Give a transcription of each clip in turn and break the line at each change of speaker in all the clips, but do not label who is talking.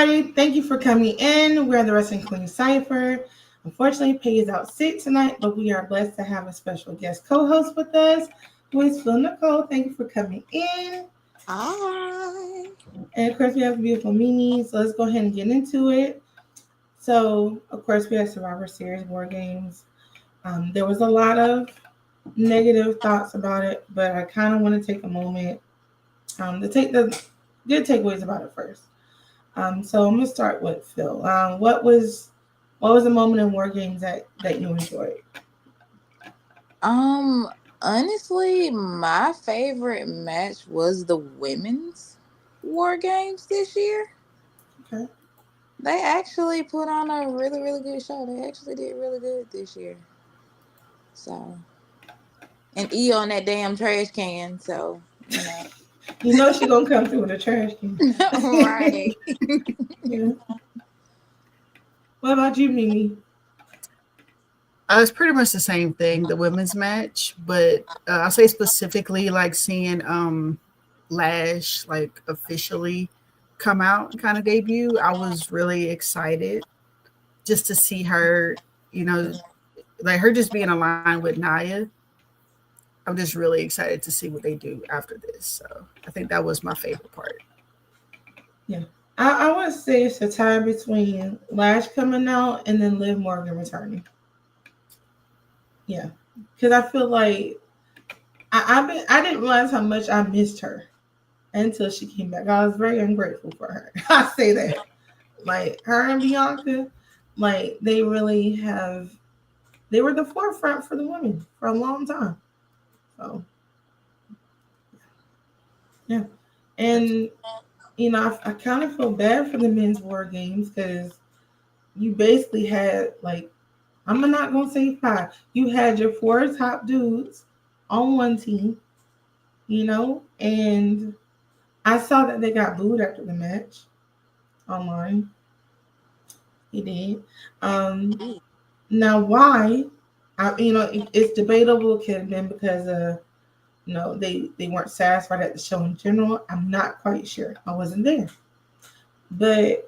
everybody. Thank you for coming in. We're the Wrestling Queen Cypher. Unfortunately, Paige is out sick tonight, but we are blessed to have a special guest co-host with us, who is PhilNichole. Thank you for coming in.
Hi.
And of course, we have beautiful Mimi. So let's go ahead and get into it. So, of course, we had Survivor Series Wargames. There was a lot of negative thoughts about it, but I kind of want to take a moment to take the good takeaways about it first. So I'm gonna start with Phil. What was a moment in War Games that you enjoyed?
Honestly, my favorite match was the women's War Games this year.
Okay.
They actually put on a really, really good show. They actually did really good this year. So, and E on that damn trash can. So,
You know she gonna come through with a trash can.
right.
Yeah. What about you, Mimi?
It's pretty much the same thing, the women's match, but I'll say specifically like seeing Lash like officially come out and kind of debut. I was really excited just to see her, like her just being aligned with Naya. I'm just really excited to see what they do after this. So I think that was my favorite part.
Yeah. I would say it's a tie between Lash coming out and then Liv Morgan returning. Yeah. Because I feel like I didn't realize how much I missed her until she came back. I was very ungrateful for her. I say that. Like her and Bianca, like they were the forefront for the women for a long time. So yeah. And I kind of feel bad for the men's war games because you basically had like I'm not gonna say five. You had your four top dudes on one team, and I saw that they got booed after the match online. He did. Now why? It's debatable. It could have been because they weren't satisfied at the show in general. I'm not quite sure. I wasn't there, but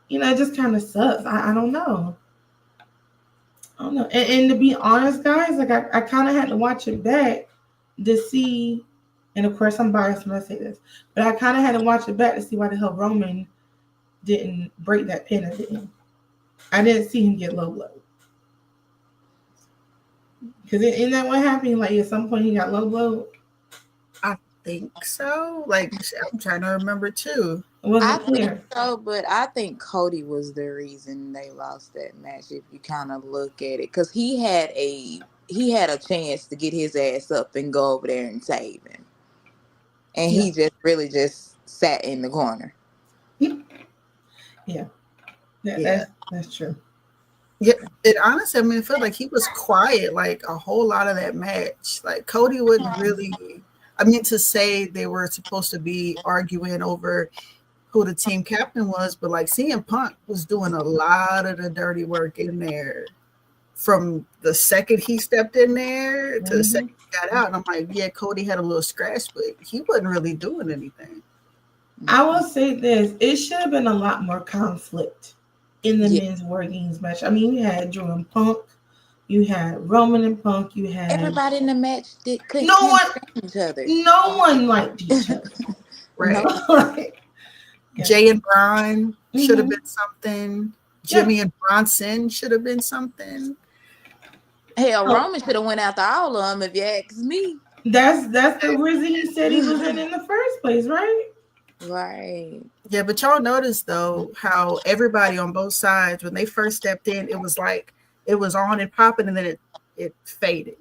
it just kind of sucks. I don't know. I don't know. And to be honest, guys, like I kind of had to watch it back to see. And of course, I'm biased when I say this, but I kind of had to watch it back to see why the hell Roman didn't break that pin at the end. I didn't see him get low blow. Because isn't that what happened? Like at some point he got low blow.
I think so. Like I'm trying to remember too.
It wasn't
I
clear.
think so, but I think Cody was the reason they lost that match. If you kind of look at it, because he had a chance to get his ass up and go over there and save him, and he just really just sat in the corner.
Yeah, that's true.
Yeah, it honestly, it felt like he was quiet like a whole lot of that match. Like Cody wouldn't really. To say they were supposed to be arguing over who the team captain was, but like CM Punk was doing a lot of the dirty work in there from the second he stepped in there to the second he got out. And I'm like, yeah, Cody had a little scratch, but he wasn't really doing anything.
I will say this: it should have been a lot more conflict in the men's War Games match. You had Drew and Punk, you had Roman and Punk, you had
everybody in the match couldn't each other.
No one liked each other,
right? Jay and Brian should have been something. Jimmy and Bronson should have been something.
Hell, Roman should have went after all of them, if you ask me.
That's the reason he said he was in the first place, right?
Right.
Yeah, but y'all noticed though how everybody on both sides, when they first stepped in, it was like it was on and popping, and then it faded.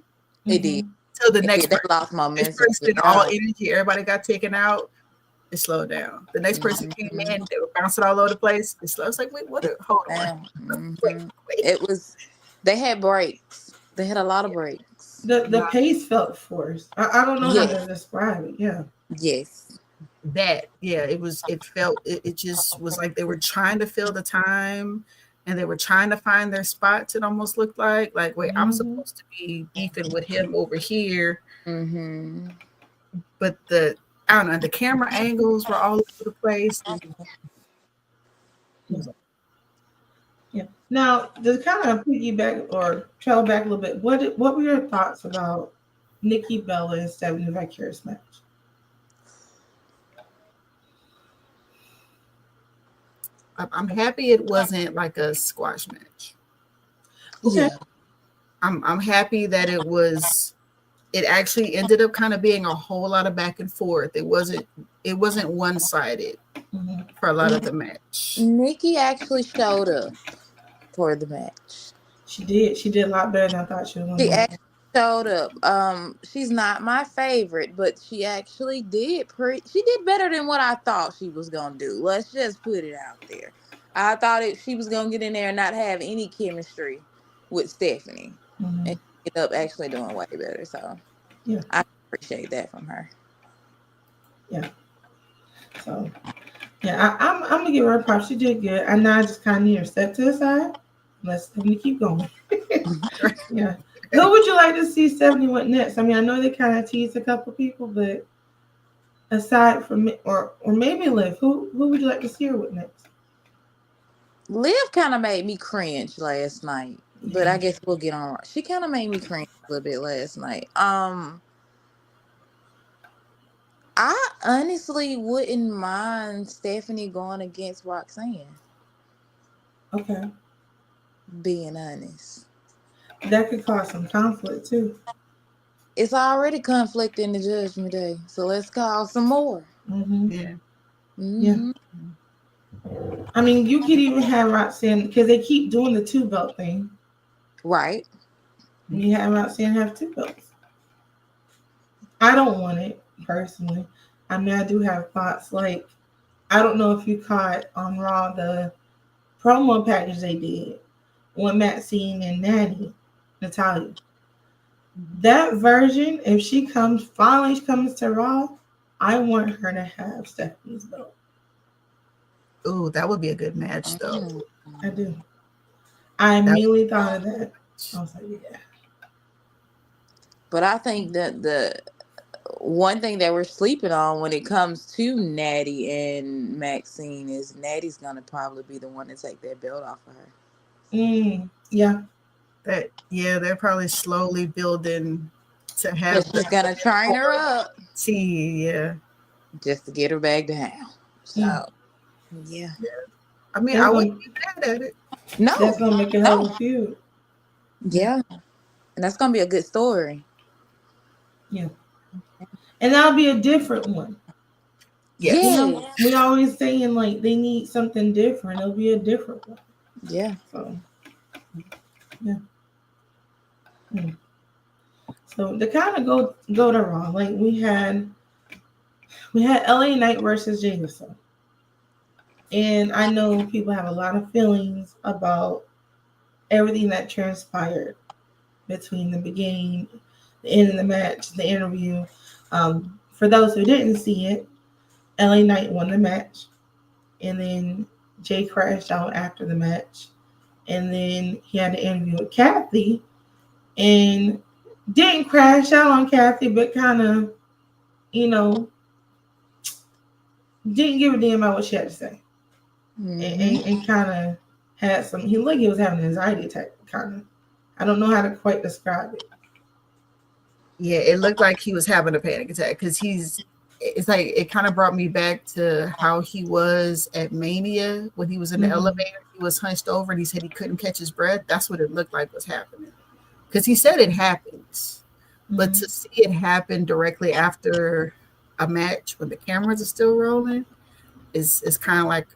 It did.
Till the next
person, lost momentum.
All energy, everybody got taken out. It slowed down. The next person came in, they were bouncing all over the place. It slowed. It's like, wait, what? Hold on. Wait.
It was. They had breaks. They had a lot of breaks.
The pace felt forced. I don't know how to describe it. Yeah.
Yes.
It just was like they were trying to fill the time and they were trying to find their spots. It almost looked like wait, I'm supposed to be beefing with him over here. But the camera angles were all over the place.
Yeah. Yeah. Now, to kind of piggyback or trail back a little bit, what were your thoughts about Nikki Bella and Stephanie Vicarious match?
I'm happy it wasn't like a squash match.
Okay.
Yeah.
I'm happy that it actually ended up kind of being a whole lot of back and forth. It wasn't one-sided
Mm-hmm.
for a lot of the match.
Nikki actually showed up for the match.
She did. She did a lot better than I thought she was
She
going to do.
actually showed up. She's not my favorite, but she actually she did better than what I thought she was gonna do. Let's just put it out there. I thought she was gonna get in there and not have any chemistry with Stephanie,
Mm-hmm.
and she ended up actually doing way better. So
Yeah.
I appreciate that from her.
Yeah. So, yeah, I'm gonna give her a pop. She did good. And now I just kind of need her step to the side. Let Stephanie keep going. Yeah. Who would you like to see Stephanie with next? I mean, I know they kind of teased a couple people, but aside from me, or maybe Liv, who would you like to see her with next?
Liv kind of made me cringe last night, but
Yeah.
I guess we'll get on. She kind of made me cringe a little bit last night. I honestly wouldn't mind Stephanie going against Roxanne,
Okay.
being honest.
That could cause some conflict too.
It's already conflict in the Judgment Day, so let's call some more.
Mm-hmm.
Yeah.
Yeah.
Mm-hmm.
I mean, you could even have Roxanne because they keep doing the two belt thing.
Right.
You have Roxanne have two belts. I don't want it personally. I mean, I do have thoughts. Like, I don't know if you caught on Raw the promo package they did with Maxine and Natalia. That version, if she finally comes to Raw, I want her to have Stephanie's belt.
Ooh, that would be a good match, though.
Mm.
I do. I
That would
immediately thought of that. I was like, yeah.
But I think that the one thing that we're sleeping on when it comes to Natty and Maxine is Natty's gonna probably be the one to take that belt off of her.
Yeah.
yeah, they're probably slowly building to have
But she's gonna train her up
see, yeah.
just to get her back down.
Yeah.
So yeah.
I mean,
That's
I wouldn't
gonna
be mad at it.
No,
that's gonna make a hell
no.
of a feud.
Yeah. And that's gonna be a good story.
Yeah. And that'll be a different one. You
Yes.
know,
Yes.
we always saying like they need something different. It'll be a different one.
Yeah.
So yeah. Mm. So to kind of go to Raw, like we had LA Knight versus Jey Uso. And I know people have a lot of feelings about everything that transpired between the beginning, the end of the match, the interview. For those who didn't see it, LA Knight won the match, and then Jay crashed out after the match, and then he had an interview with Kathy, and didn't crash out on Kathy, but kind of, you know, didn't give a damn about what she had to say,
Mm-hmm.
and kind of had some. He looked, he was having an anxiety attack, kind of. I don't know how to quite describe it.
Yeah, it looked like he was having a panic attack because it's like it kind of brought me back to how he was at Mania when he was in the elevator. He was hunched over and he said he couldn't catch his breath. That's what it looked like was happening. Because he said it happens. But to see it happen directly after a match when the cameras are still rolling is kind of like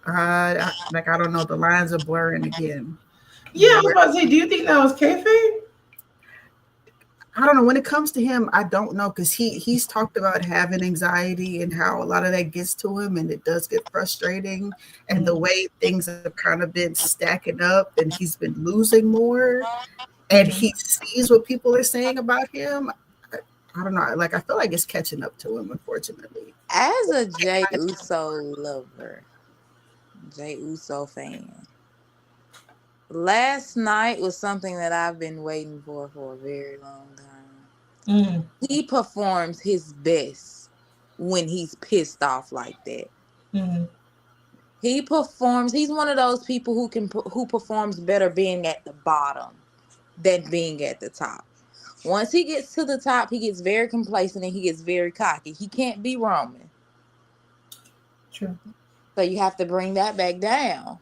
I don't know, the lines are blurring again.
Yeah, I was about to say, do you think that was kayfabe?
I don't know. When it comes to him, I don't know because he's talked about having anxiety and how a lot of that gets to him, and it does get frustrating. And the way things have kind of been stacking up, and he's been losing more, and he sees what people are saying about him. I don't know. Like I feel like it's catching up to him, unfortunately.
As a Jey Uso lover, Jey Uso fan, last night was something that I've been waiting for a very long time. He performs his best when he's pissed off like that.
Mm-hmm.
He performs. He's one of those people who performs better being at the bottom than being at the top. Once he gets to the top, he gets very complacent and he gets very cocky. He can't be Roman.
True.
So you have to bring that back down.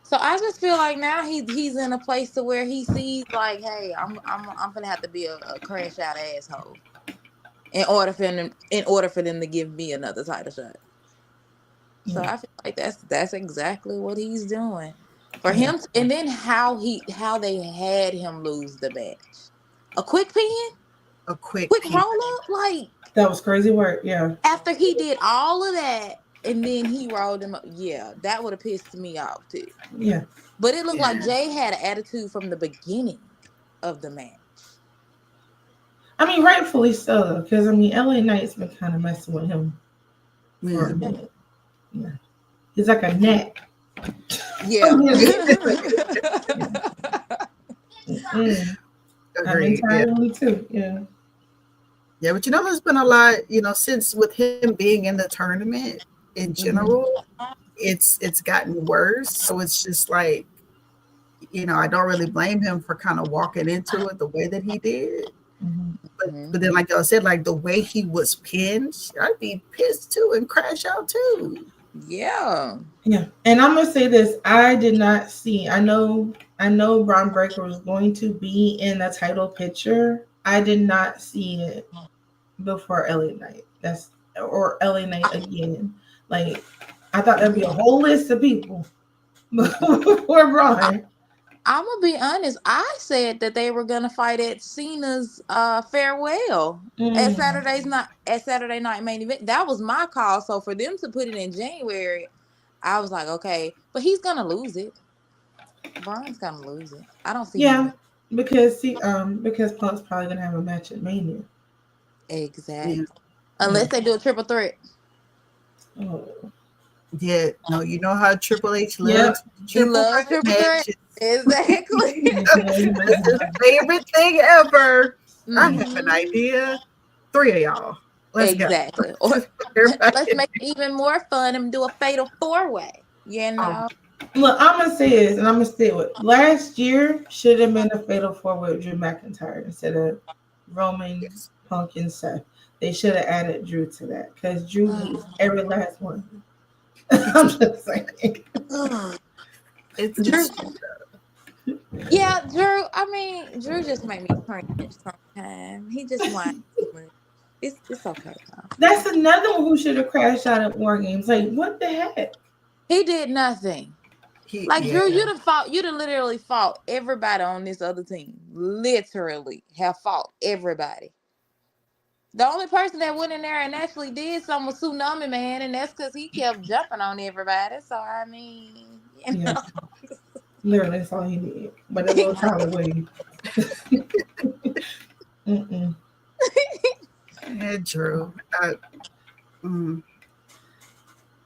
So I just feel like now he's in a place to where he sees like, hey, I'm gonna have to be a crash out asshole in order for them to give me another title shot. So
Yeah.
I feel like that's exactly what he's doing for
Yeah.
him. And then how they had him lose the match, a quick pin,
A quick
quick roll
peek.
up, like
That was crazy work. Yeah.
after he did all of that, and then he rolled him up. Yeah, that would have pissed me off too.
Yeah.
But it looked like
Yeah.
Jay had an attitude from the beginning of the match.
I mean, rightfully so, because I mean, LA Knight's been kind of messing with him for
Yeah.
a minute. Yeah. He's like a net.
Yeah.
Mm. I'm
Agreed. Yeah.
entirely too. Yeah.
Yeah, but there's been a lot, since with him being in the tournament in general, it's gotten worse. So it's just like, I don't really blame him for kind of walking into it the way that he did. But then, like y'all said, like the way he was pinned, I'd be pissed too and crash out too.
Yeah.
Yeah. And I'm gonna say this: I did not see. I know Braun Breaker was going to be in the title picture. I did not see it before LA Knight. Or LA Knight again. Like I thought there'd be a whole list of people before Braun.
I'm gonna be honest. I said that they were gonna fight at Cena's farewell at Saturday night main event. That was my call. So for them to put it in January, I was like, okay, but he's gonna lose it. Braun's gonna lose it. I don't see him.
Because Punk's probably gonna have a match at Mania.
Exactly.
Yeah.
Unless they do a triple threat.
Oh.
Yeah, no, you know how Triple H
Yep.
loves
He loves triple threat. Exactly.
That's his favorite thing ever. I have an idea. 3 of y'all. Let's
exactly.
go.
Or let's make it even more fun and do a fatal 4-way. You know.
Look, I'm gonna say this, and I'm gonna say it. Last year should have been a fatal 4-way with Drew McIntyre instead of Roman, Punk, and Seth. They should have added Drew to that because Drew hates every last one. I'm just saying.
It's
Drew. Yeah, Drew. I mean, Drew just made me cringe sometimes. He just wants. It's okay though.
That's another one who should have crashed out at War Games. Like, what the heck?
He did nothing. Drew, you'd have literally fought everybody on this other team. Literally have fought everybody. The only person that went in there and actually did something was Tsunami Man, and that's because he kept jumping on everybody. So I mean,
know. Literally, that's all he did. But a little Tyler Wade.
Yeah, Drew.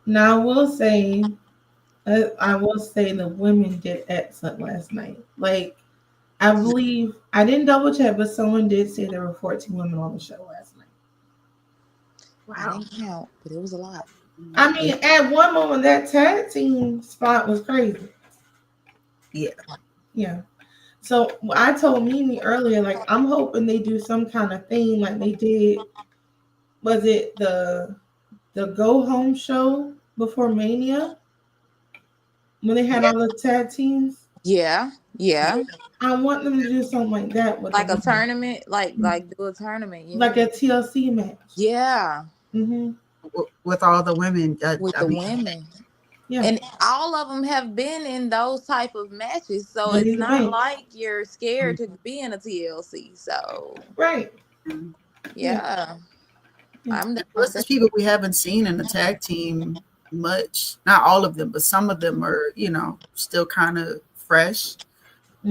Now I will say the women did excellent last night. Like, I believe I didn't double check, but someone did say there were 14 women on the show last night.
Wow. I didn't count, but it was a lot.
I mean, at one moment that tag team spot was crazy.
Yeah.
Yeah. So I told Mimi earlier, like, I'm hoping they do some kind of thing like they did. Was it the go home show before Mania when they had all the tag teams?
Yeah.
I want them to do something like that with
like a tournament, like do a tournament,
like a TLC match.
Yeah.
With all the women.
Women. Yeah. And all of them have been in those type of matches, so it's not like you're scared to be in a TLC. So
right.
Yeah.
Plus, there's people we haven't seen in the tag team much. Not all of them, but some of them are, still kind of fresh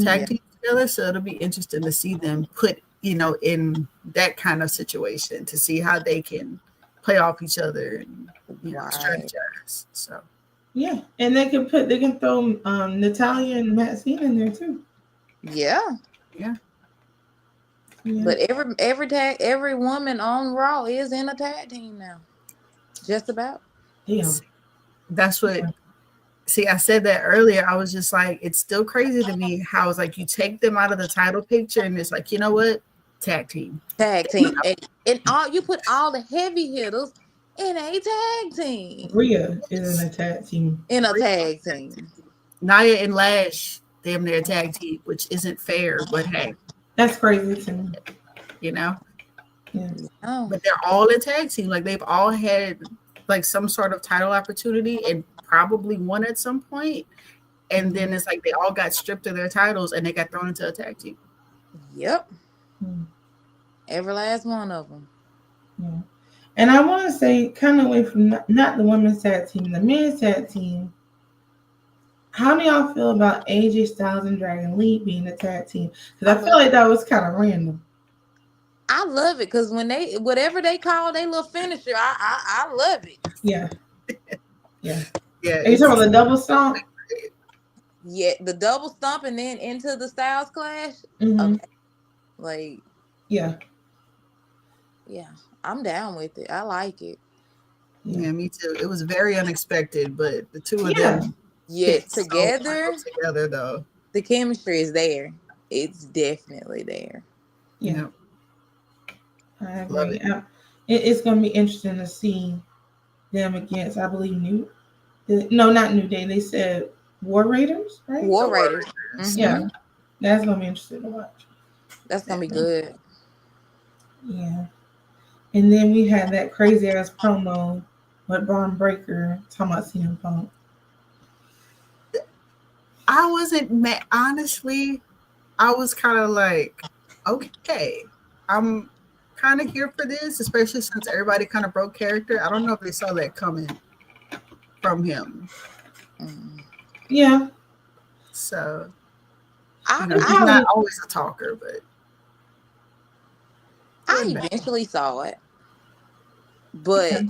tag team together. So it'll be interesting to see them put, in that kind of situation to see how they can play off each other and strategize. So
yeah, and they can throw Natalya and Maxine in there too.
Yeah. But every woman on Raw is in a tag team now. Just about.
Yeah.
That's what See, I said that earlier. I was just like, it's still crazy to me how it's like you take them out of the title picture and it's like, you know what? Tag team.
Tag team. And all you put all the heavy hitters in a tag team.
Rhea is in a tag team.
In a tag team.
Nia and Lash, damn near tag team, which isn't fair, but hey.
That's crazy to me.
You know?
Yeah.
Oh.
But they're all a tag team. Like they've all had like some sort of title opportunity and probably won at some point. And then it's like they all got stripped of their titles and they got thrown into a tag team.
Yep. Every last one of them.
Yeah. And I want to say, kind of away from not the women's tag team, the men's tag team. How do y'all feel about AJ Styles and Dragon Lee being a tag team? Because I feel like that was kind of random.
I love it because when whatever they call their little finisher, I love it.
Yeah. Yeah.
Yeah.
Are you talking about the double stomp?
Yeah, the double stomp and then into the Styles Clash.
Mm-hmm.
Okay. Like.
Yeah.
Yeah, I'm down with it. I like it.
Yeah, me too. It was very unexpected, but the two of them.
Yeah, together
though.
The chemistry is there. It's definitely there.
Yeah. I agree. It's going to be interesting to see them against, I believe, not New Day. They said War Raiders, right?
War Raiders. Mm-hmm.
Yeah. That's going to be interesting to watch.
That's going to be good.
Yeah. And then we had that crazy ass promo with Braun Breaker talking about CM Punk.
I wasn't mad. Honestly, I was kind of like, okay, I'm kind of here for this, especially since everybody kind of broke character. I don't know if they saw that coming from him.
Yeah.
So,
he's
not always a talker, but
I eventually saw it. But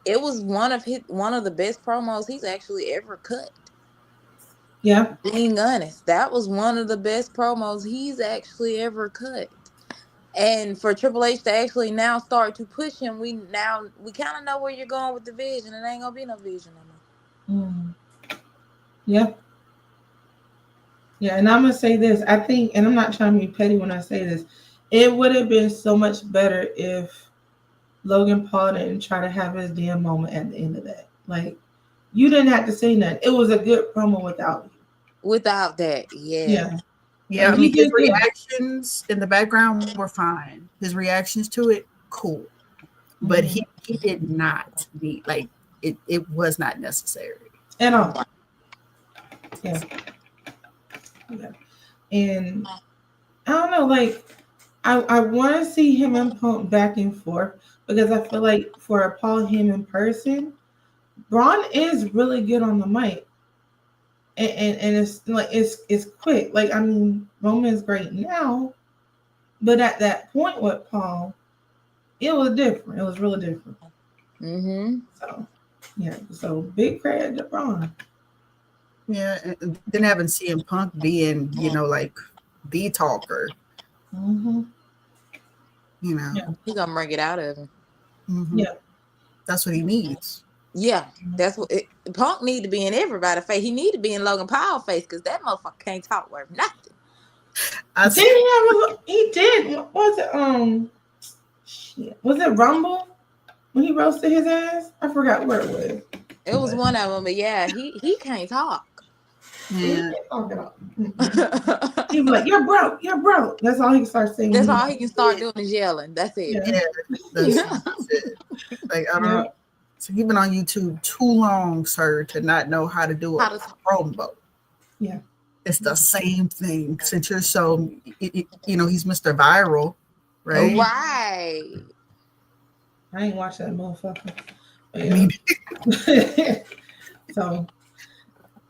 it was one of the best promos he's actually ever cut.
Yeah.
Being honest, that was one of the best promos he's actually ever cut. And for Triple H to actually now start to push him, we kind of know where you're going with the vision. It ain't gonna be no vision no more.
Yeah. Yeah, and I'm gonna say this. I think, and I'm not trying to be petty when I say this, it would have been so much better if Logan Paul didn't try to have his damn moment at the end of that. Like, you didn't have to say nothing. It was a good promo without you.
Without that, yeah.
Yeah, I mean, his reactions in the background were fine. His reactions to it, cool. But he did not need, like, it was not necessary.
At all. Yeah. And I don't know, like, I want to see him and Punk back and forth because I feel like for a Paul Heyman person, Braun is really good on the mic. And it's like it's quick. Like, I mean, Roman's great now, but at that point with Paul, it was different. It was really different. So yeah, so big credit to Braun.
Yeah, and then having CM Punk being, like the talker.
He's gonna bring it out of him.
Yeah,
that's what he needs.
Yeah, that's what Punk need to be in everybody's face. He need to be in Logan Paul's face because that motherfucker can't talk worth nothing.
He did. What was it? Was it Rumble when he roasted his ass? I forgot where it was.
It was one of them, but yeah, he can't talk.
Yeah.
He was like, "You're broke. You're broke." That's all he can start saying.
That's all he can start doing is yelling. That's it.
Yeah, that's it. Like, I don't. So you've been on YouTube too long, sir, to not know how to do a promo.
Yeah,
it's the same thing. Since you're so, he's Mr. Viral, right?
Oh, right.
I ain't watched that motherfucker. Yeah. So.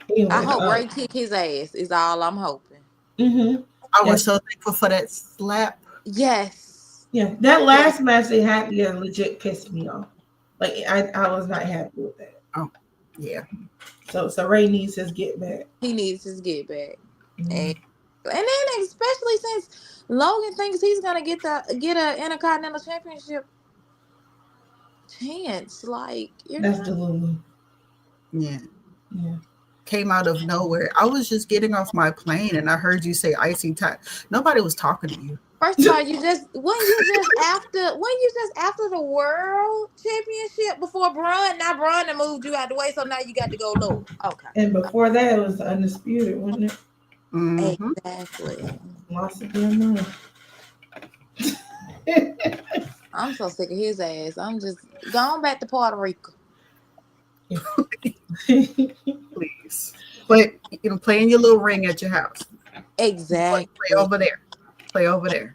Anyway,
I hope Ray kick his ass is all I'm hoping.
I was so thankful for that slap.
Yes.
Yeah, that last match they had together legit pissed me off. Like, I was not happy with that.
Oh, yeah.
So Ray needs his get back.
He needs his get back. And then especially since Logan thinks he's gonna get a Intercontinental Championship chance. Like,
that's Delulu.
Yeah.
Yeah.
came out of nowhere. I was just getting off my plane and I heard you say icy time. Nobody was talking to you.
First of all, you just after the world championship before Braun. Now Braun done moved you out the way, so now you got to go lower. Okay.
And before that, it was the undisputed, wasn't it?
Mm-hmm.
Exactly.
Lost of their mind.
I'm so sick of his ass. I'm just going back to Puerto Rico.
Please. But play in your little ring at your house.
Exactly.
Play over there. Play over there.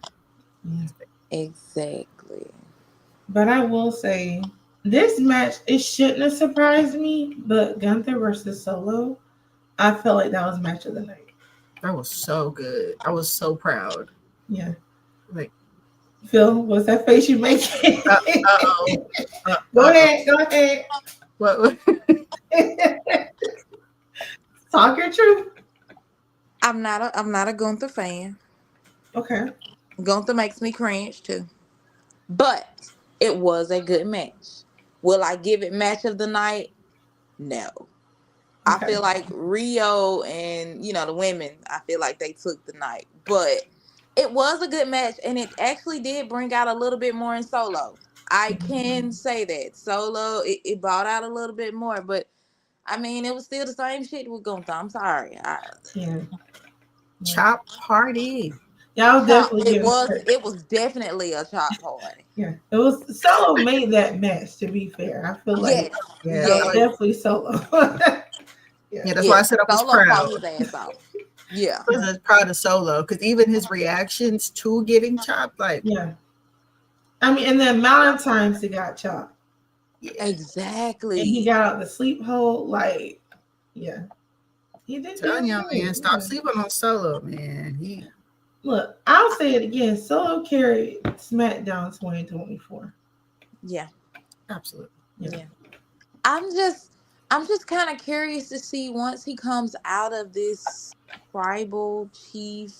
Yeah.
Exactly.
But I will say, this match, it shouldn't have surprised me, but Gunther versus Solo, I felt like that was match of the night.
That was so good. I was so proud.
Yeah.
Like,
Phil, what's that face you making?
uh-oh.
Go ahead.
What?
Talk your truth.
I'm not a Gunther fan.
Okay.
Gunther makes me cringe too. But it was a good match. Will I give it match of the night? No. I
Okay.
feel like Rio and the women, I feel like they took the night. But it was a good match, and it actually did bring out a little bit more in Solo. I can say that. Solo, it brought out a little bit more, but I mean, it was still the same shit with Gunther. I'm sorry.
Yeah.
Chop party.
Yeah, I was definitely
it was definitely a chop party.
Yeah. It was Solo made that match, to be fair. I feel like
Yeah,
that was definitely Solo.
Yeah, that's why I said I was
Solo
proud.
fought his ass off. Yeah.
I was proud of Solo because even his reactions to getting chopped, like,
yeah. I mean, and the amount of times he got chopped.
yeah.
Exactly.
And he got out the sleep hole, like, yeah. He did.
Telling y'all, man, stop sleeping on Solo, man.
Look, I'll say it again. Solo carried SmackDown 2024.
Yeah.
Absolutely.
Yeah. I'm just kind of curious to see once he comes out of this tribal chief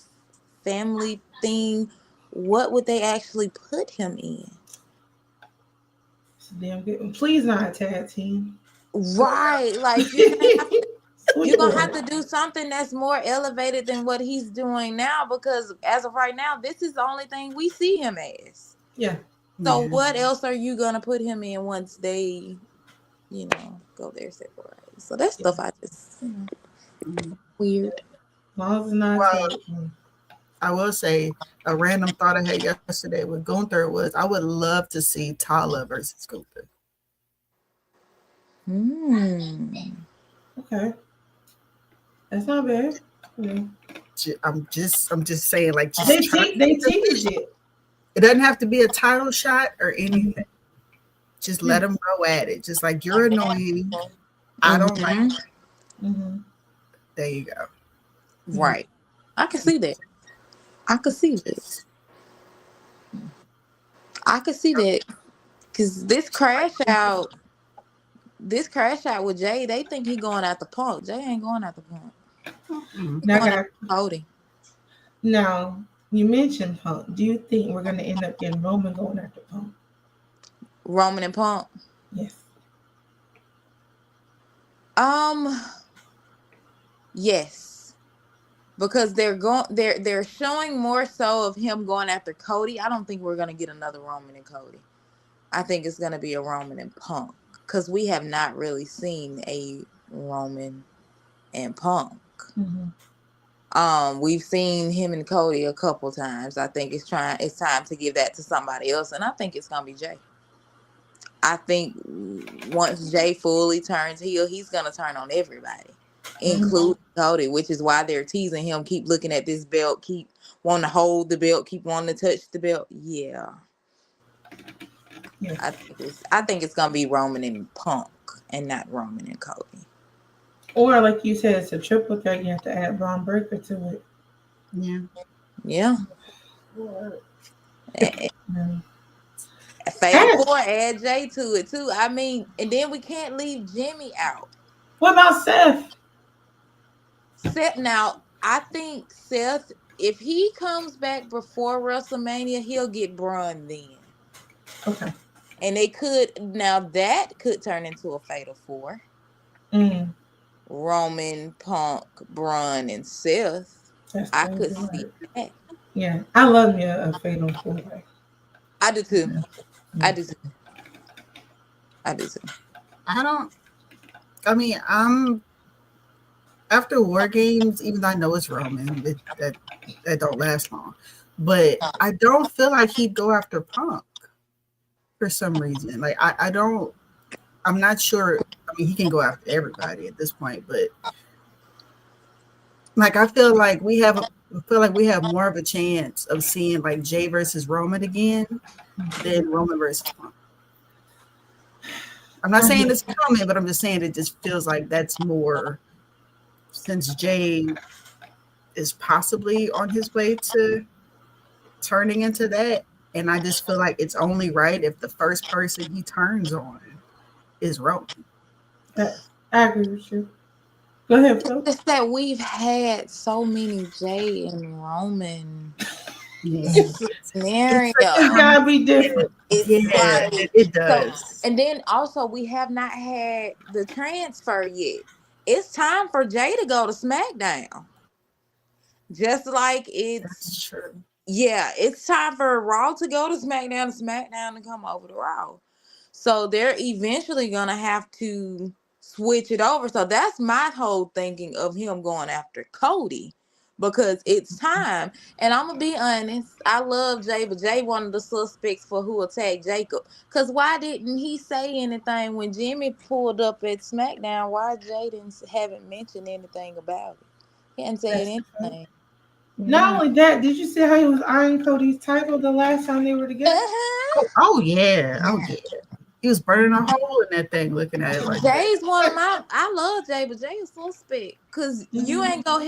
family thing, what would they actually put him in?
It's damn good. Please not a tag team.
Right. Like you're gonna have to do something that's more elevated than what he's doing now, because as of right now, this is the only thing we see him as.
Yeah.
So what else are you gonna put him in once they, go their separate ways? So that stuff I just weird.
As long as it's not a tag team.
I will say a random thought I had yesterday with Gunther was I would love to see Tala versus Gunther.
Okay. That's not bad. Yeah.
I'm just saying, like,
they teased it.
It doesn't have to be a title shot or anything. Just let them go at it. Just like, you're annoying. I don't like it. There you go.
Right. I can see that. I could see that. Because this crash out with Jay, they think he going after Punk. Jay ain't going after Punk. Cody.
Now, you mentioned Punk. Do you think we're going to end up getting Roman going after Punk?
Roman and Punk?
Yes.
Yes. Because they're showing more so of him going after Cody. I don't think we're going to get another Roman and Cody. I think it's going to be a Roman and Punk, because we have not really seen a Roman and Punk. We've seen him and Cody a couple times. I think it's time to give that to somebody else, and I think it's going to be Jay. I think once Jay fully turns heel, he's going to turn on everybody, including Cody, which is why they're teasing him. Keep looking at this belt, keep wanting to hold the belt, keep wanting to touch the belt. Yeah. I think it's gonna be Roman and Punk and not Roman and Cody.
Or like you said, it's a triple threat. You have to add Braun Breaker to it.
Yeah. Fatal 4, add Jay to it too. I mean, and then we can't leave Jimmy out.
What about Seth?
Now, I think Seth, if he comes back before WrestleMania, he'll get Braun then.
Okay.
And that could turn into a Fatal 4. Roman, Punk, Braun, and Seth.
That's
I
crazy.
could see
Right?
that.
Yeah, I love me a fatal four way.
I do too.
Yeah.
I do too. I do too.
I don't. I mean, I'm after War Games. Even though I know it's Roman, that don't last long, but I don't feel like he'd go after Punk for some reason. Like I don't. I'm not sure. I mean, he can go after everybody at this point, but like I feel like we have more of a chance of seeing like Jay versus Roman again than Roman versus Punk. I'm not saying it's coming, but I'm just saying it just feels like that's more since Jay is possibly on his way to turning into that. And I just feel like it's only right if the first person he turns on is Roman.
I agree with you. Go ahead, Phil.
It's that we've had so many Jay and Roman
Yeah.
scenarios.
It's gotta be different.
It's
Yeah,
like
it
so,
does.
and then also we have not had the transfer yet. It's time for Jay to go to SmackDown. Just like
That's
it's
true.
yeah, it's time for Raw to go to SmackDown and SmackDown to come over to Raw. So they're eventually gonna have to switch it over. So that's my whole thinking of him going after Cody. Because it's time. And I'm gonna be honest, I love Jay, but Jay one of the suspects for who attacked Jacob. Cause why didn't he say anything when Jimmy pulled up at SmackDown? Why Jay haven't mentioned anything about it? He hadn't said
That's true.
anything.
Not
Yeah.
only that, did you see how he was eyeing Cody's title the last time they were together?
Uh-huh.
Oh yeah. Oh yeah. He was burning a hole in that thing, looking at it like that.
Jay's one of my. I love Jay, but Jay is suspect because you ain't go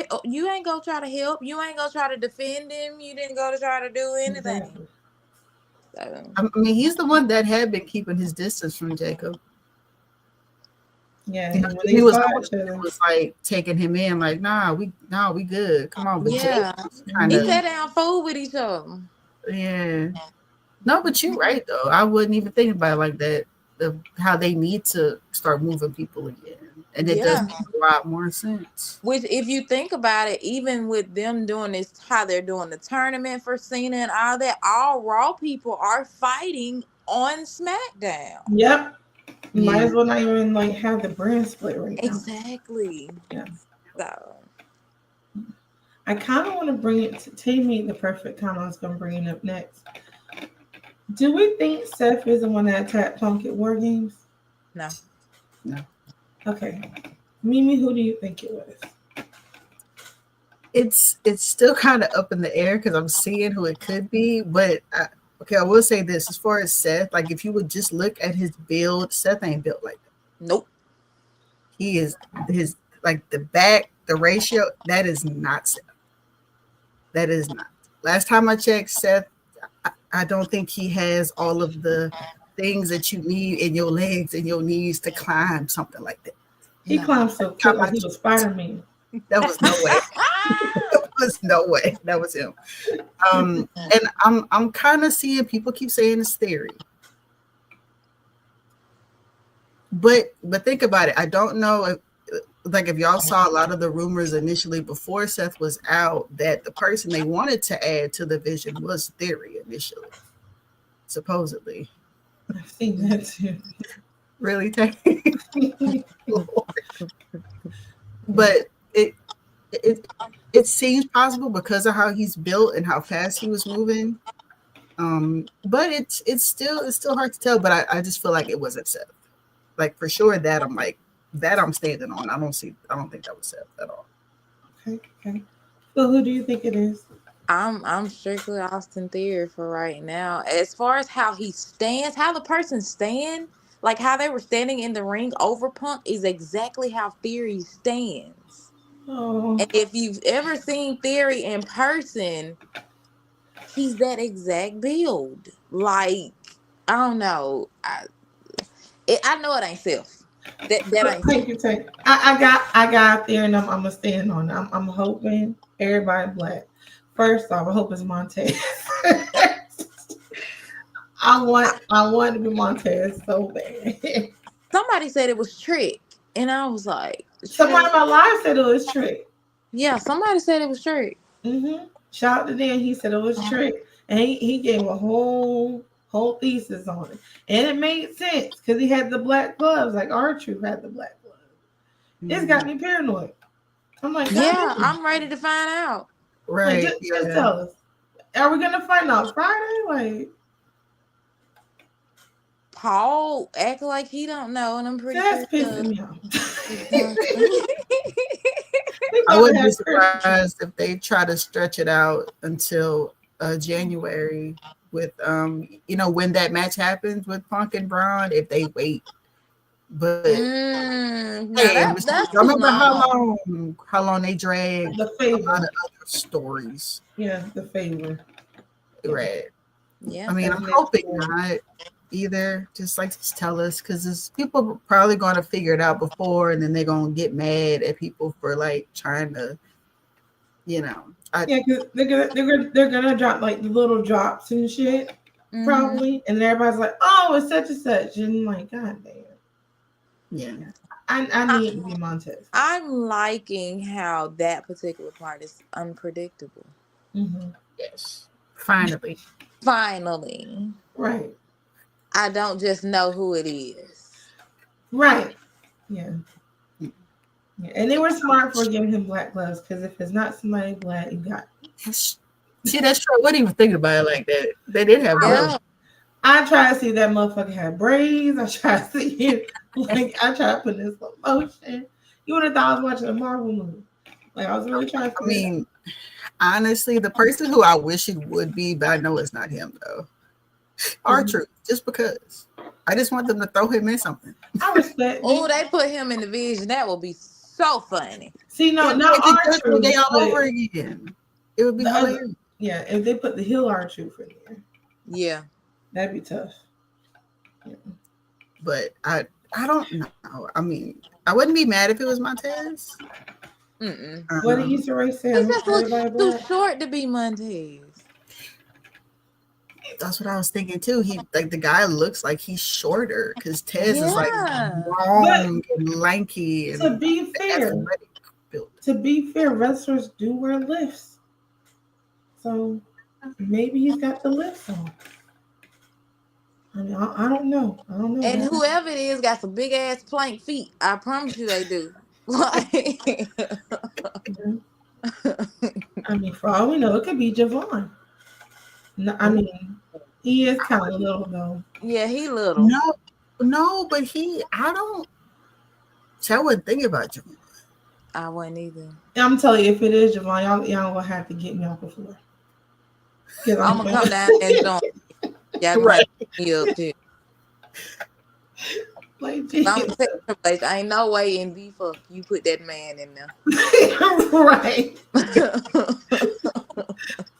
try to help. You ain't go try to defend him. You didn't go to try to do anything.
Exactly.
So,
I mean, he's the one that had been keeping his distance from Jacob.
Yeah,
You know,
and when they
he was
saw
the one
each
that
other,
was like taking him in, like, we good. Come on, but Jake
yeah,
was kind
he
of,
sat down fool with each other.
yeah. No, but you're right though. I wouldn't even think about it like that. How they need to start moving people again, and it does
Yeah,
make a lot more sense.
which if you think about it, even with them doing this, how they're doing the tournament for Cena and all that, all Raw people are fighting on SmackDown.
yep, might
Yeah,
as well not even like have the brand split right now.
Exactly.
Yeah,
So
I kind of want to bring it to take me the perfect time. I was going to bring it up next. Do we think Seth is the one that attacked Punk at War Games?
no.
no,
Okay, Mimi, who do you think it was?
it's still kind of up in the air because I'm seeing who it could be, but okay, I will say this: as far as Seth, like if you would just look at his build, Seth ain't built like that.
Nope.
He is his like the back, the ratio. That is not Seth. That is not. Last time I checked, Seth, I don't think he has all of the things that you need in your legs and your knees to climb something like that.
He
No.
climbed so quick, like he was Spider Man.
That was no way. That was no way. That was him. And I'm kind of seeing people keep saying it's theory. But think about it. I don't know if y'all saw a lot of the rumors initially before Seth was out that the person they wanted to add to the vision was Theory initially, supposedly.
I've seen that too.
Really, but it seems possible because of how he's built and how fast he was moving. But it's still hard to tell. But I just feel like it wasn't Seth. Like for sure that I'm standing on. I don't think that was Seth at all.
Okay. So who do you think it is?
I'm strictly Austin Theory for right now. As far as how he stands, how the person stand, like how they were standing in the ring over Punk is exactly how Theory stands.
Oh,
And if you've ever seen Theory in person, he's that exact build. Like, I don't know. I know it ain't Seth. That ain't
thank you, thank you. I got there, and I'm gonna stand on it. I'm hoping everybody black. First off, I hope it's Montez. I want to be Montez so bad.
Somebody said it was Trick, and I was like,
Somebody
Trick.
in my live said it was Trick.
Yeah, somebody said it was Trick.
Shout out to Dan. He said it was Trick, and he gave a whole thesis on it, and it made sense because he had the black gloves, like R-Truth had the black gloves. It's got me paranoid. I'm like, God
Yeah,
damn.
I'm ready to find out.
Like,
Right.
just
Yeah.
tell us. Are we gonna find out Friday? Like,
Paul act like he don't know, and I'm pretty sure
that's
he
pissing
does.
me off. They
I
probably
wouldn't be
have Christian.
surprised if they try to stretch it out until January with when that match happens with Punk and Braun if they wait. But
Now
hey,
that's too
remember
long.
how long they dragged
The
a lot
favor.
of other stories,
Yeah, the favor. Yeah.
right? I
Yeah.
mean,
That's
I'm
next
hoping
year.
not either. Just tell us because people are probably going to figure it out before, and then they're going to get mad at people for like trying to, you know.
Yeah, because they're gonna drop like the little drops and shit,
Mm-hmm.
probably, and everybody's like, "Oh, it's such and such," and I'm like, God damn,
Yeah.
I
I,
need it to be Montez.
I'm liking how that particular part is unpredictable.
Mm-hmm.
Yes. Finally.
Finally,
Right,
I don't just know who it is.
right, yeah. Yeah, and they were smart for giving him black gloves because if it's not somebody black, you got.
See, that's true. I wasn't even thinking about it like that. They did have gloves.
Yeah.
I try to see that motherfucker had braids. I try to see him like I try to put in slow motion. You would have thought I was watching a Marvel movie. Like I was really trying to
I
figure it out.
mean, honestly, the person who I wish it would be, but I know it's not him though. R-Truth, just because. I just want them to throw him in something.
I respect
Oh,
me.
they put him in the vision. That would be so funny.
See, no,
It'd be
not
like the
our
Judgment Day
truth,
all
but
over again. It would be
the other.
hilarious.
Yeah, if they put the Hill our truth in there,
Yeah.
that'd be tough. Yeah.
But I don't know. I mean, I wouldn't be mad if it was Montez.
Mm-mm.
What did Issa Rae say?
He
I'm
just looks
everybody
too
black.
short to be Montez.
That's what I was thinking too. He like the guy looks like he's shorter because Tez is like
Yeah.
But
long and lanky
to
and
be fair,
athletic built.
wrestlers do wear lifts, so maybe he's got the lifts on. I mean, I don't know. I don't know
And
that.
whoever it is got some big ass plank feet. I promise you they do. Like,
I mean, for all we know, it could be Javon. No, I mean, he is kind of little though.
yeah, he little.
No, no, but I don't. See, I wouldn't think about you.
I wouldn't either.
I'm telling you, if it is Javon, y'all gonna have to get me off the floor because
I'm
I'm
gonna come down there and join. Y'all gonna have
Right.
to pick me up too.
like,
I'm
Jesus.
gonna say Triple H, ain't no way in the fuck you put that man in there.
Right.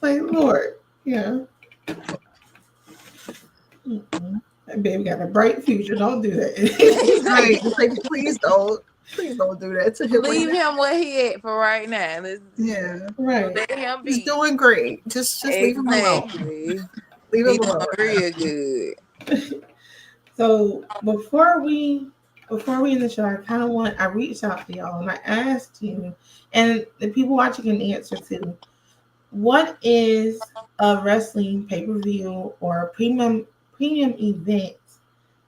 Like, Lord, yeah. Mm-mm. That baby got a bright future. Don't do that.
Right. It's like, please don't do that to him.
Leave him where he at for right now.
Yeah.
Right.
Let him
He's
be.
doing great. Just leave him alone.
Exactly.
Leave
He
him
doing
alone.
real good.
So before we end the show, I reached out to y'all and I asked you, and the people watching can answer too. What is a wrestling pay per view or a premium event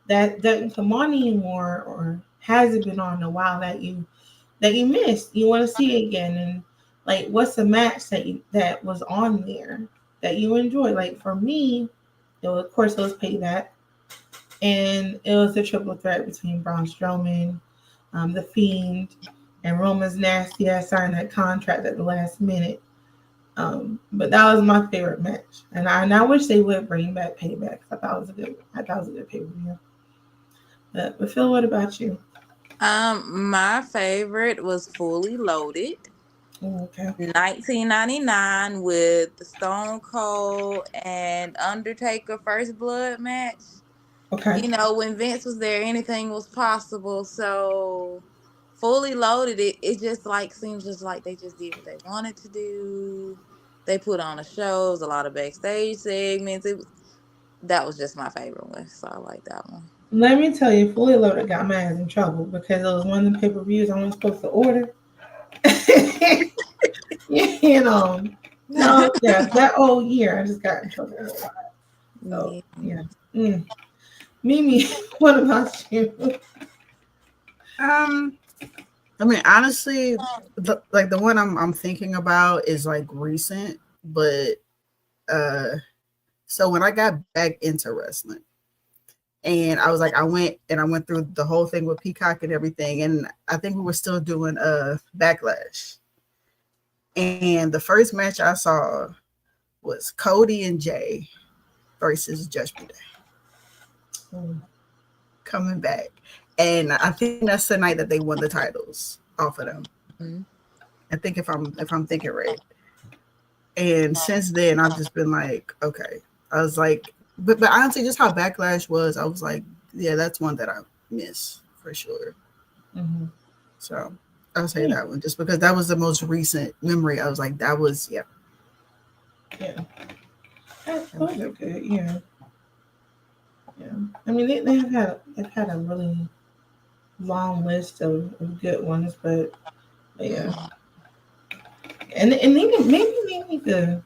that doesn't come on anymore or hasn't been on in a while that you missed? You want to see it again, and like what's a match that was on there that you enjoyed? Like for me, of course it was Payback, and it was a triple threat between Braun Strowman, the Fiend, and Roman's nasty ass signed that contract at the last minute. But that was my favorite match, and I wish they would bring back Payback. I thought it was a good. I thought it was a good pay per view. But Phil, what about you?
My favorite was Fully Loaded.
Oh, okay.
1999 with the Stone Cold and Undertaker First Blood match.
Okay.
You know, when Vince was there, anything was possible. So Fully Loaded, it just like seems just like they just did what they wanted to do. They put on a shows, a lot of backstage segments. That was just my favorite one, so I like that one.
Let me tell you, Fully Loaded got my ass in trouble because it was one of the pay-per-views I wasn't supposed to order. you know, no, yeah, that whole year I just got in trouble a lot. So
Yeah.
yeah. Mm. Mimi, what about you?
Um, I mean, honestly, like the one I'm thinking about is like recent, but uh, so when I got back into wrestling, and I went through the whole thing with Peacock and everything, and I think we were still doing Backlash, and the first match I saw was Cody and Jay versus Judgment Day
Mm.
coming back, and I think that's the night that they won the titles off of them.
Mhm.
I think if I'm thinking right. And since then, I've just been like, okay. I was like, but honestly, just how Backlash was, I was like, yeah, that's one that I miss for sure.
Mm-hmm.
So I'll say
Yeah,
that one just because that was the most recent memory. I was like, that was yeah.
yeah. Those are good. Yeah, yeah. I mean, they've had a really long list of good ones, but yeah.
Mhm.
And maybe they need to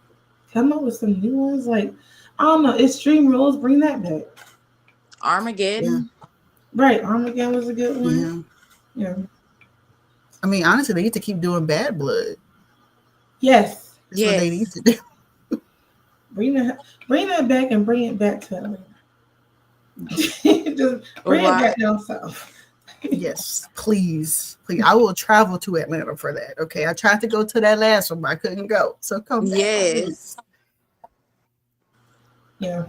come up with some new ones. Like I don't know, Extreme Rules, bring that back.
Yeah,
Armageddon.
Right, Armageddon was a good one.
yeah.
Yeah.
I mean, honestly, they need to keep doing Bad Blood.
Yes.
That's what they need
Yes.
to do.
Bring that back and bring it back to Atlanta. Just bring it
Right.
back down south.
Yes, please, please. I will travel to Atlanta for that. Okay, I tried to go to that last one, but I couldn't go. So come back, please.
Yes.
Yeah.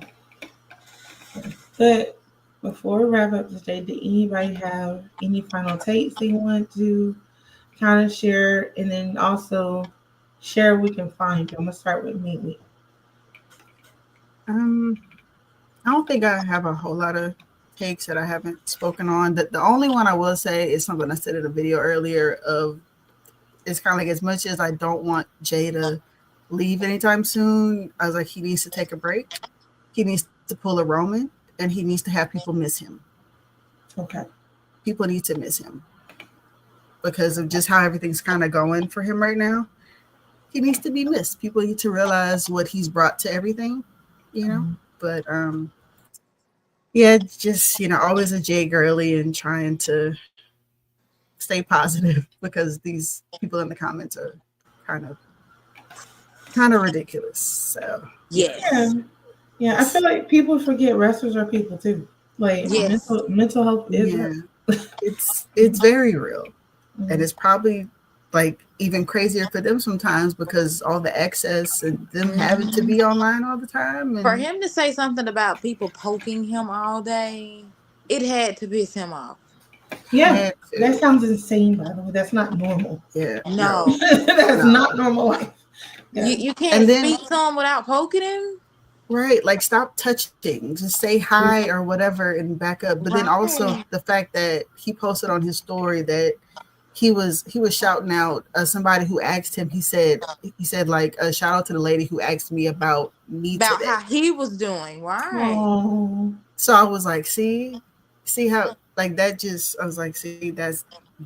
But before we wrap up today, did anybody have any final takes they want to kind of share, and then also share we can find you? I'm gonna start with Mimi.
Um, I don't think I have a whole lot of takes that I haven't spoken on. The only one I will say is something I said in a video earlier of it's kind of like as much as I don't want Jay to leave anytime soon, I was like, he needs to take a break. He needs to pull a Roman and he needs to have people miss him.
Okay.
People need to miss him because of just how everything's kind of going for him right now. He needs to be missed. People need to realize what he's brought to everything, you know?
Mhm.
But yeah, just always a Jay girly and trying to stay positive because these people in the comments are kind of kind of ridiculous. So yeah,
Yeah.
Yes.
Yeah. I feel like people forget wrestlers are people too. Like
Yes.
mental health is real.
yeah, it's very real, and
Mhm.
it's probably like even crazier for them sometimes because all the access and them having to
Mhm.
be online all the time
For
and
him to say something about people poking him all day, it had to piss him off.
Yeah.
had
That
to.
sounds insane, by the way. That's not normal.
Yeah, no,
No.
That's
no,
not normal life. Yeah.
You can't
and then
speak to him without poking him.
right, like stop touching, just say hi or whatever and back up. But then also
Right.
the fact that he posted on his story that he was shouting out somebody who asked him. He said like shout out to the lady who asked me about me
About
today.
how he was doing. Right.
Oh.
So I was like, see how like that just I was like, see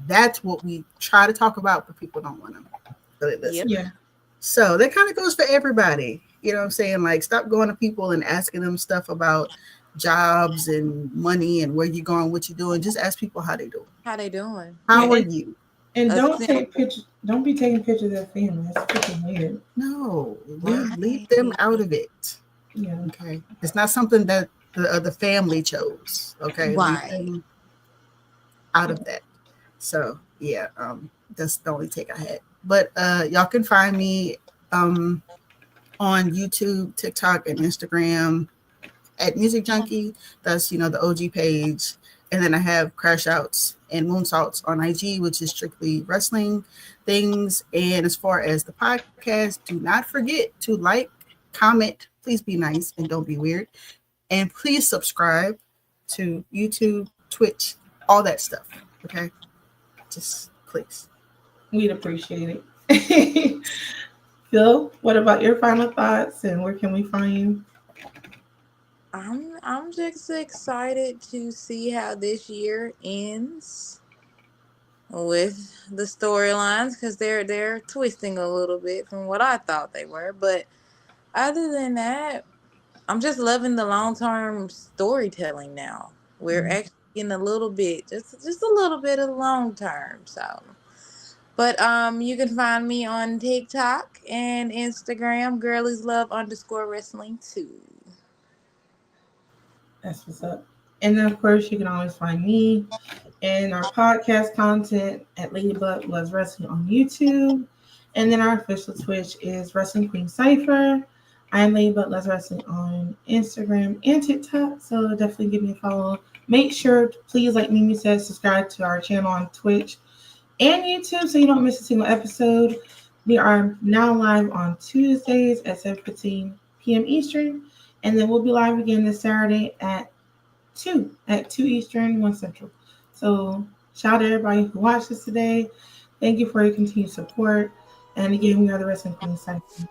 that's what we try to talk about, but people don't want to really listen.
Yep.
Yeah.
So that kind of goes for everybody. You know what I'm saying? Like, stop going to people and asking them stuff about jobs and money and where you're going, what you're doing. Just ask people how they doing.
How they doing?
Yeah.
How are you?
And
A
don't take
simple.
pictures. Don't be taking pictures of family. That's freaking weird.
No, leave
Right.
them out of it.
Yeah.
Okay, it's not something that the family chose. Okay, leave
Right.
them out of that. So yeah, that's the only take I had. But y'all can find me um on YouTube, TikTok, and Instagram at Music Junkie. That's the OG page. And then I have Crash Outs and Moonsaults on IG, which is strictly wrestling things. And as far as the podcast, do not forget to like, comment, please be nice and don't be weird. And please subscribe to YouTube, Twitch, all that stuff. Okay? Just please.
We'd appreciate it. Phil, what about your final thoughts and where can we find you?
I'm just excited to see how this year ends with the storylines because they're twisting a little bit from what I thought they were. But other than that, I'm just loving the long term storytelling now. We're actually getting a little bit, just a little bit of long term. So, but you can find me on TikTok and Instagram, girlies love underscore wrestling too.
That's what's up. And then, of course, you can always find me and our podcast content at Ladybug Loves Wrestling on YouTube. And then our official Twitch is Wrestling Queen Cypher. I'm Ladybug Loves Wrestling on Instagram and TikTok. So definitely give me a follow. Make sure, please, like Mimi said, subscribe to our channel on Twitch and YouTube so you don't miss a single episode. We are now live on Tuesdays at 7:15 p.m. Eastern. And then we'll be live again this Saturday at 2 Eastern, 1 Central. So shout out to everybody who watched us today. Thank you for your continued support. And again, we are the Wrestling Queen Cypher.